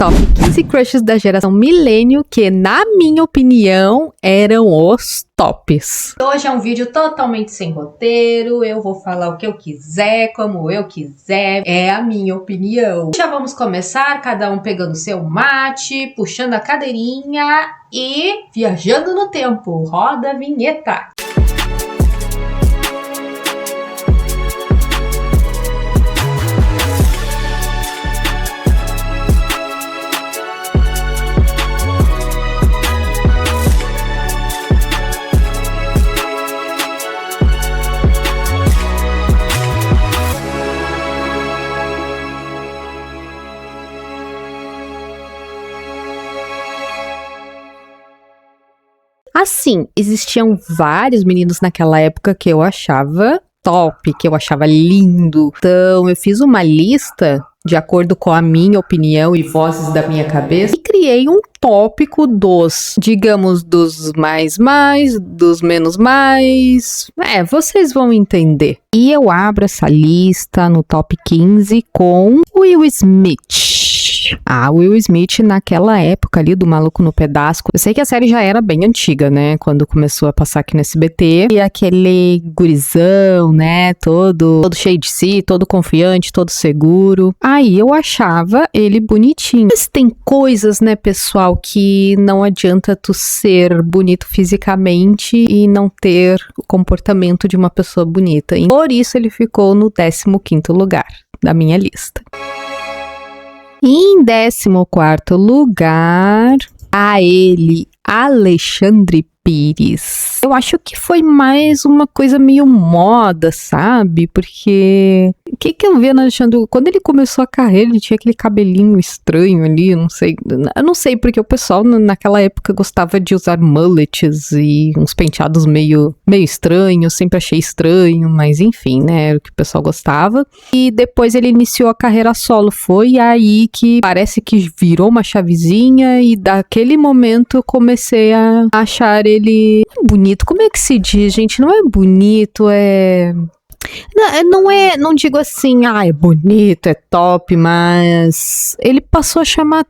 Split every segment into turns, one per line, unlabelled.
Top 15 crushes da geração milênio que, na minha opinião, eram os tops. Hoje é um vídeo totalmente sem roteiro, eu vou falar o que eu quiser, como eu quiser, é a minha opinião. Já vamos começar, cada um pegando seu mate, puxando a cadeirinha e viajando no tempo. Roda a vinheta! Assim, existiam vários meninos naquela época que eu achava top, que eu achava lindo. Então, eu fiz uma lista de acordo com a minha opinião e vozes da minha cabeça e criei um tópico dos, digamos, dos mais, dos menos mais. Vocês vão entender. E eu abro essa lista no top 15 com Will Smith. Will Smith naquela época ali do Maluco no Pedaço. Eu sei que a série já era bem antiga, né? Quando começou a passar aqui no SBT. E aquele gurizão, né? Todo cheio de si, todo confiante, todo seguro. Aí eu achava ele bonitinho. Mas tem coisas, né, pessoal, que não adianta tu ser bonito fisicamente e não ter o comportamento de uma pessoa bonita. E por isso ele ficou no 15º lugar da minha lista. Em 14º lugar, ele, Alexandre Pires. Eu acho que foi mais uma coisa meio moda, sabe? Porque o que eu vi no Alexandre? Quando ele começou a carreira, ele tinha aquele cabelinho estranho ali, eu não sei porque o pessoal naquela época gostava de usar mullets e uns penteados meio estranhos, sempre achei estranho, mas enfim, né? Era o que o pessoal gostava. E depois ele iniciou a carreira solo, foi aí que parece que virou uma chavezinha e daquele momento eu comecei a achar ele bonito. Como é que se diz, gente? Não é bonito, não digo assim, é bonito, é top, mas ele passou a chamar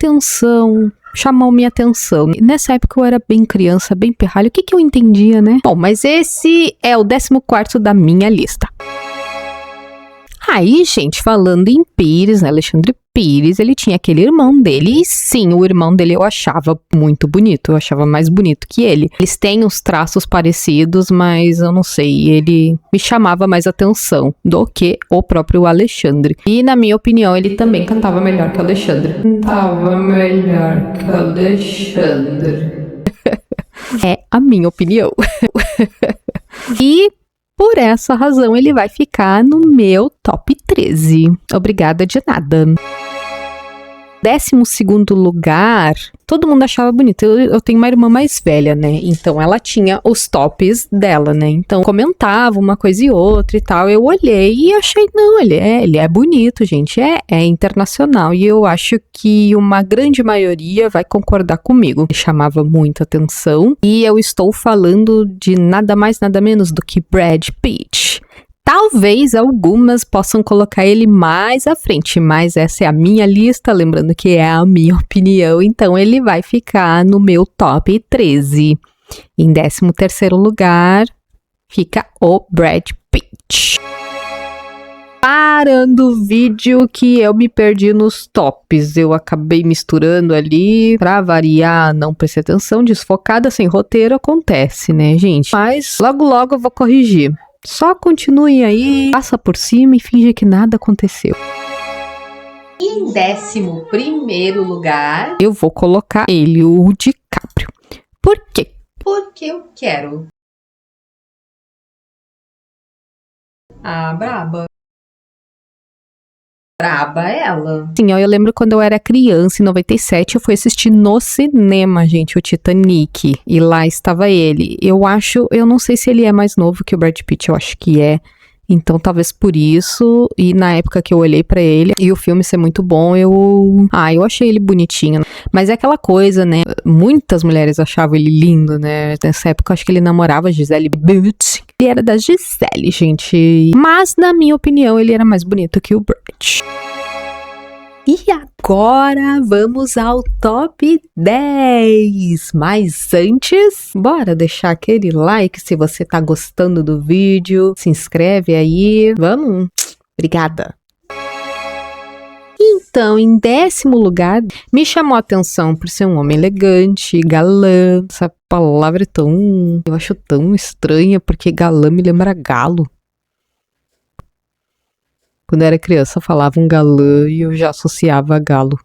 chamou minha atenção. Nessa época eu era bem criança, bem pirralho. O que eu entendia, né? Bom, mas esse é o 14º da minha lista. Aí, gente, falando em Pires, né, Alexandre Pires, ele tinha aquele irmão dele, e sim, o irmão dele eu achava muito bonito, eu achava mais bonito que ele. Eles têm uns traços parecidos, mas eu não sei, ele me chamava mais atenção do que o próprio Alexandre. E na minha opinião, ele também cantava melhor que o Alexandre. Cantava melhor que o Alexandre. É a minha opinião. E por essa razão, ele vai ficar no meu top 13. Obrigada de nada. 12º lugar, todo mundo achava bonito. Eu tenho uma irmã mais velha, né? Então, ela tinha os tops dela, né? Então, comentava uma coisa e outra e tal. Eu olhei e achei, não, ele é bonito, gente. É internacional. E eu acho que uma grande maioria vai concordar comigo. Ele chamava muita atenção. E eu estou falando de nada mais, nada menos do que Brad Pitt. Talvez algumas possam colocar ele mais à frente, mas essa é a minha lista, lembrando que é a minha opinião, então ele vai ficar no meu top 13. Em 13º lugar, fica o Brad Pitt. Parando o vídeo que eu me perdi nos tops, eu acabei misturando ali, pra variar, não prestei atenção, desfocada, sem roteiro, acontece, né, gente? Mas logo eu vou corrigir. Só continue aí, passa por cima e finge que nada aconteceu. Em 11º lugar, eu vou colocar ele, o DiCaprio. Por quê? Porque eu quero. Braba. Braba ela. Sim, eu lembro quando eu era criança, em 97, eu fui assistir no cinema, gente, o Titanic. E lá estava ele. Eu não sei se ele é mais novo que o Brad Pitt, eu acho que é. Então, talvez por isso, e na época que eu olhei pra ele, e o filme ser muito bom, eu achei ele bonitinho. Mas é aquela coisa, né, muitas mulheres achavam ele lindo, né, nessa época eu acho que ele namorava a Gisele Bündchen. Ele era da Gisele, gente, mas na minha opinião ele era mais bonito que o Brad. E agora vamos ao top 10. Mas antes, bora deixar aquele like se você tá gostando do vídeo. Se inscreve aí. Vamos? Obrigada. Então, em 10º lugar, me chamou a atenção por ser um homem elegante, galã. Essa palavra é tão... eu acho tão estranha, porque galã me lembra galo. Quando eu era criança, eu falava um galã e eu já associava a galo.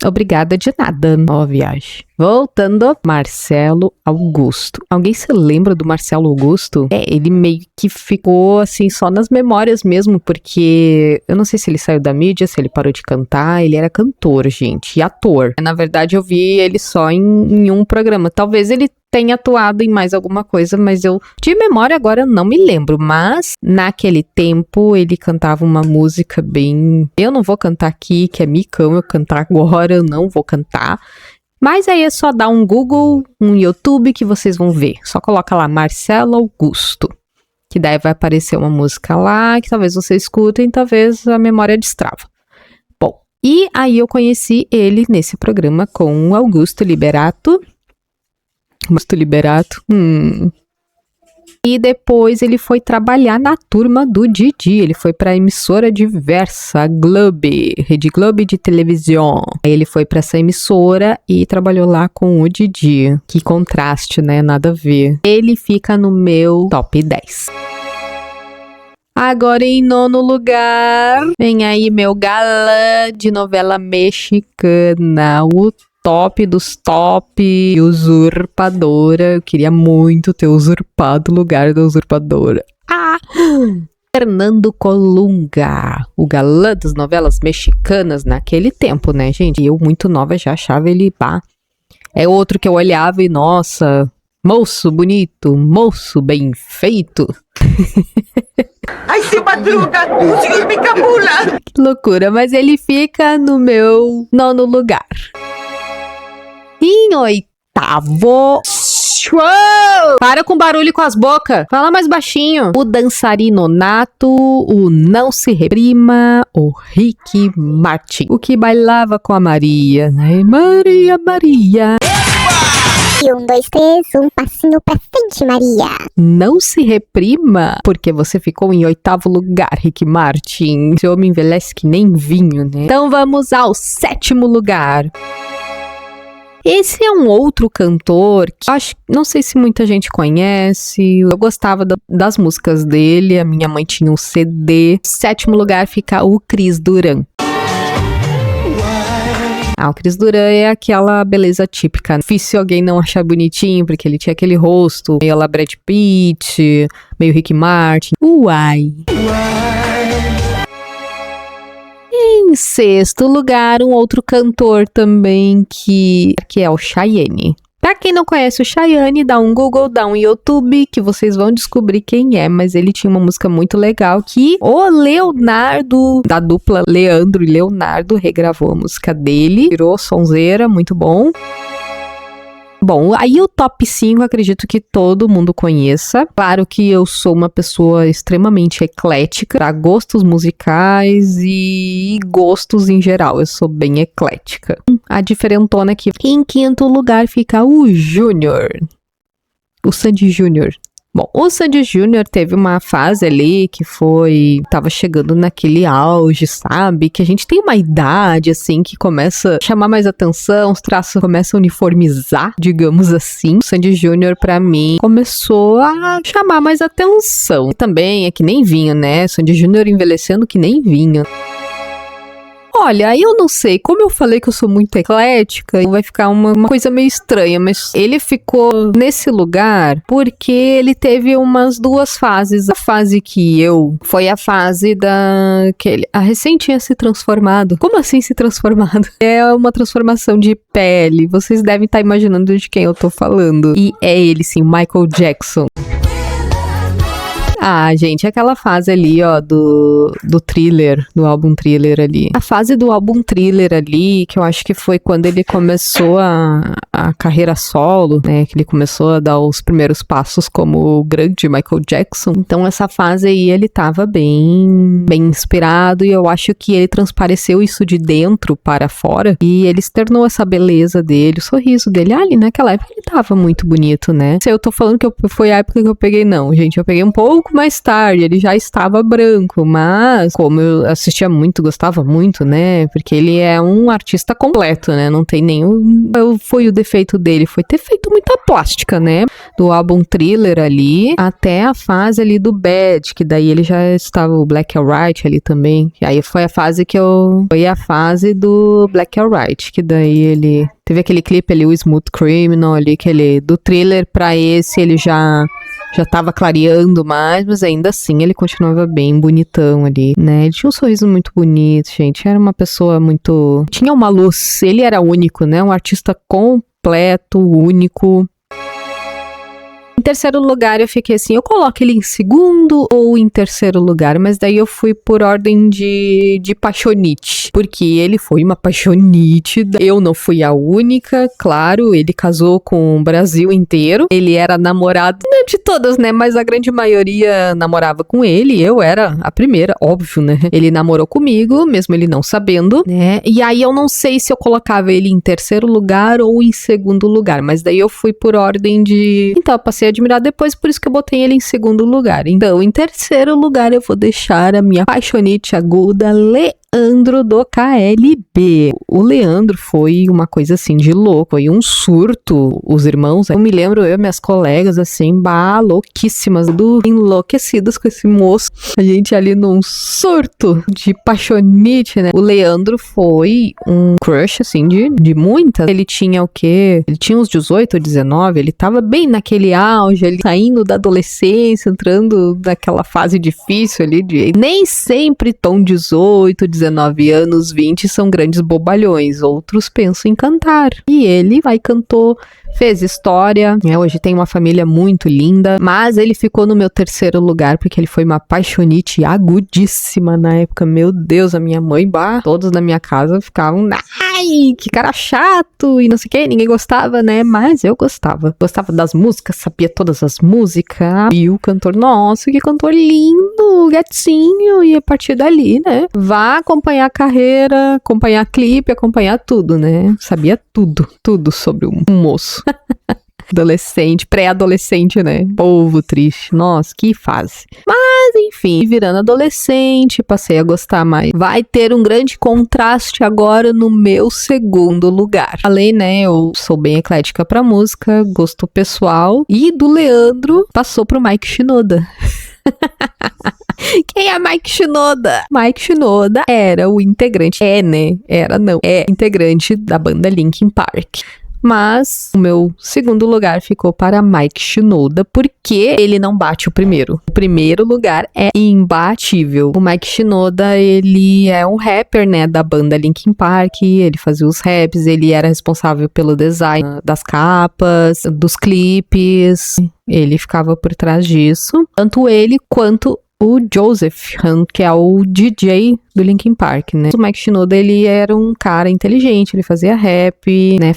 Obrigada de nada, ó viagem. Voltando, Marcelo Augusto. Alguém se lembra do Marcelo Augusto? Ele meio que ficou assim só nas memórias mesmo, porque eu não sei se ele saiu da mídia, se ele parou de cantar. Ele era cantor, gente, e ator. Na verdade, eu vi ele só em um programa. Talvez ele tenha atuado em mais alguma coisa, mas eu de memória agora não me lembro, mas naquele tempo ele cantava uma música bem... eu não vou cantar aqui, que é micão, eu cantar agora, eu não vou cantar, mas aí é só dar um Google, um YouTube que vocês vão ver, só coloca lá Marcelo Augusto, que daí vai aparecer uma música lá, que talvez vocês escutem, talvez a memória destrava. Bom, e aí eu conheci ele nesse programa com o Augusto Liberato, E depois ele foi trabalhar na turma do Didi. Ele foi pra emissora diversa, Globe, Rede Globe de televisão. Aí ele foi pra essa emissora e trabalhou lá com o Didi. Que contraste, né? Nada a ver. Ele fica no meu top 10. Agora em 9º lugar, vem aí meu galã de novela mexicana, o top dos top, Usurpadora. Eu queria muito ter usurpado o lugar da Usurpadora. Fernando Colunga, o galã das novelas mexicanas naquele tempo, né, gente? Eu, muito nova, já achava ele, pá. É outro que eu olhava e, nossa, moço bonito, moço bem feito.
Ai, se madruga, o senhor me cabula.
Que loucura, mas ele fica no meu 9º lugar. Em 8º... Show! Para com barulho com as bocas. Fala mais baixinho. O dançarino nato, o Não Se Reprima, o Ricky Martin. O que bailava com a Maria, né? Maria, Maria.
E 1, 2, 3, um passinho pra frente, Maria.
Não se reprima, porque você ficou em 8º lugar, Ricky Martin. Esse homem envelhece que nem vinho, né? Então vamos ao 7º lugar. Esse é um outro cantor que não sei se muita gente conhece. Eu gostava das músicas dele. A minha mãe tinha um CD. 7º lugar fica o Cris Duran. O Cris Duran é aquela beleza típica. Difícil alguém não achar bonitinho, porque ele tinha aquele rosto meio lá Brad Pitt, meio Ricky Martin. Uai! Em 6º lugar, um outro cantor também que é o Chayenne. Pra quem não conhece o Chayenne, dá um Google, dá um YouTube, que vocês vão descobrir quem é, mas ele tinha uma música muito legal que o Leonardo, da dupla Leandro e Leonardo, regravou a música dele, virou sonzeira, muito bom. Bom, aí o top 5 acredito que todo mundo conheça. Claro que eu sou uma pessoa extremamente eclética para gostos musicais e gostos em geral. Eu sou bem eclética. A diferentona aqui. Em 5º lugar fica o Júnior. O Sandy Júnior. Bom, o Sandy Júnior teve uma fase ali que tava chegando naquele auge, sabe? Que a gente tem uma idade, assim, que começa a chamar mais atenção, os traços começam a uniformizar, digamos assim. O Sandy Júnior, pra mim, começou a chamar mais atenção. E também é que nem vinho, né? Sandy Júnior envelhecendo que nem vinho. Olha, eu não sei, como eu falei que eu sou muito eclética, vai ficar uma coisa meio estranha, mas ele ficou nesse lugar porque ele teve umas 2 fases. A fase que foi a fase que a recém tinha se transformado. Como assim se transformado? É uma transformação de pele, vocês devem estar imaginando de quem eu tô falando. E é ele sim, Michael Jackson. Ah, gente, aquela fase ali, ó, do Thriller, do álbum Thriller ali. A fase do álbum Thriller ali, que eu acho que foi quando ele começou a carreira solo, né, que ele começou a dar os primeiros passos como o grande Michael Jackson. Então, essa fase aí, ele tava bem inspirado e eu acho que ele transpareceu isso de dentro para fora e ele externou essa beleza dele, o sorriso dele. Ali, naquela época, ele tava muito bonito, né? Se eu tô falando que foi a época que eu peguei, não, gente, eu peguei um pouco mais tarde, ele já estava branco, mas como eu assistia muito, gostava muito, né, porque ele é um artista completo, né, não tem nenhum, foi o defeito dele, foi ter feito muita plástica, né, do álbum Thriller ali, até a fase ali do Bad, que daí ele já estava o Black and White ali também, e aí foi a fase do Black and White, que daí ele teve aquele clipe ali, o Smooth Criminal ali, que ele, do Thriller pra esse, ele já tava clareando mais, mas ainda assim ele continuava bem bonitão ali, né? Ele tinha um sorriso muito bonito, gente. Era uma pessoa muito... Tinha uma luz. Ele era único, né? Um artista completo, único. Em terceiro lugar, eu fiquei assim, eu coloco ele em segundo ou em terceiro lugar, mas daí eu fui por ordem de paixonite, porque ele foi uma paixonite, eu não fui a única, claro, ele casou com o Brasil inteiro, ele era namorado, não de todas, né, mas a grande maioria namorava com ele, eu era a primeira, óbvio, né, ele namorou comigo, mesmo ele não sabendo, né, e aí eu não sei se eu colocava ele em terceiro lugar ou em segundo lugar, mas daí eu fui por ordem de... Então, eu passei a admirar depois, por isso que eu botei ele em segundo lugar. Então, em terceiro lugar, eu vou deixar a minha paixonite aguda, Leandro do KLB. O Leandro foi uma coisa assim de louco, foi um surto, os irmãos, eu me lembro, eu e minhas colegas assim, louquíssimas, enlouquecidas com esse moço, a gente ali num surto de paixonite, né? O Leandro foi um crush assim de muitas, ele tinha o quê? Ele tinha uns 18 ou 19, ele tava bem naquele auge, ele saindo da adolescência, entrando naquela fase difícil ali, nem sempre tão 18, 19 anos, 20 são grandes bobalhões, outros pensam em cantar. E ele vai cantou, fez história, né? Hoje tem uma família muito linda, mas ele ficou no meu terceiro lugar porque ele foi uma paixonite agudíssima na época. Meu Deus, a minha mãe, todos na minha casa ficavam, ai, que cara chato e não sei o que, ninguém gostava, né? Mas eu gostava das músicas, sabia todas as músicas, e o cantor, nossa, que cantor lindo, gatinho, e a partir dali, né? Vá acompanhar a carreira, acompanhar clipe, acompanhar tudo, né? Sabia tudo sobre o moço. Adolescente, pré-adolescente, né? Povo triste. Nossa, que fase. Mas, enfim, virando adolescente, passei a gostar mais. Vai ter um grande contraste agora no meu segundo lugar. Além, né, eu sou bem eclética pra música, gosto pessoal. E do Leandro, passou pro Mike Shinoda. Quem é Mike Shinoda? Mike Shinoda era o integrante, é integrante da banda Linkin Park. Mas o meu segundo lugar ficou para Mike Shinoda, porque ele não bate o primeiro. O primeiro lugar é imbatível. O Mike Shinoda, ele é um rapper, né, da banda Linkin Park, ele fazia os raps, ele era responsável pelo design das capas, dos clipes, ele ficava por trás disso. Tanto ele quanto o Joseph Hunt, que é o DJ do Linkin Park, né? O Mike Shinoda, ele era um cara inteligente, ele fazia rap, né?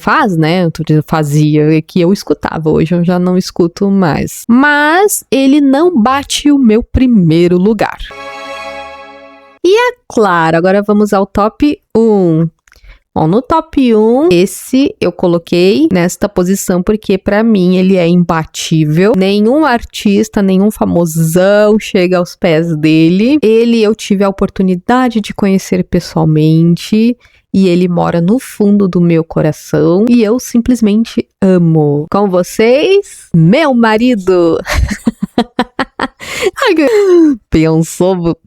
Fazia, que eu escutava, hoje eu já não escuto mais. Mas ele não bate o meu primeiro lugar. E é claro, agora vamos ao top 1. Bom, no top 1, esse eu coloquei nesta posição porque pra mim ele é imbatível. Nenhum artista, nenhum famosão chega aos pés dele. Eu tive a oportunidade de conhecer pessoalmente e ele mora no fundo do meu coração e eu simplesmente amo. Com vocês, meu marido!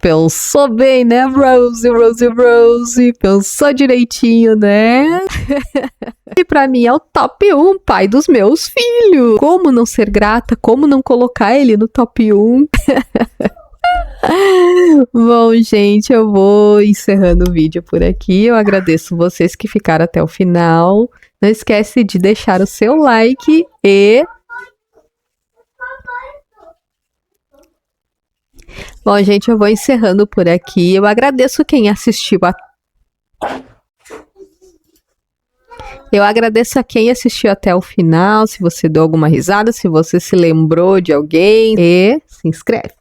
Pensou bem, né, Rose? Pensou direitinho, né? E pra mim é o top 1, pai dos meus filhos. Como não ser grata? Como não colocar ele no top 1? Bom, gente, eu vou encerrando o vídeo por aqui. Eu agradeço vocês que ficaram até o final. Não esquece de deixar o seu like e... Bom, gente, eu vou encerrando por aqui. Eu agradeço quem assistiu Eu agradeço a quem assistiu até o final, se você deu alguma risada, se você se lembrou de alguém, e se inscreve.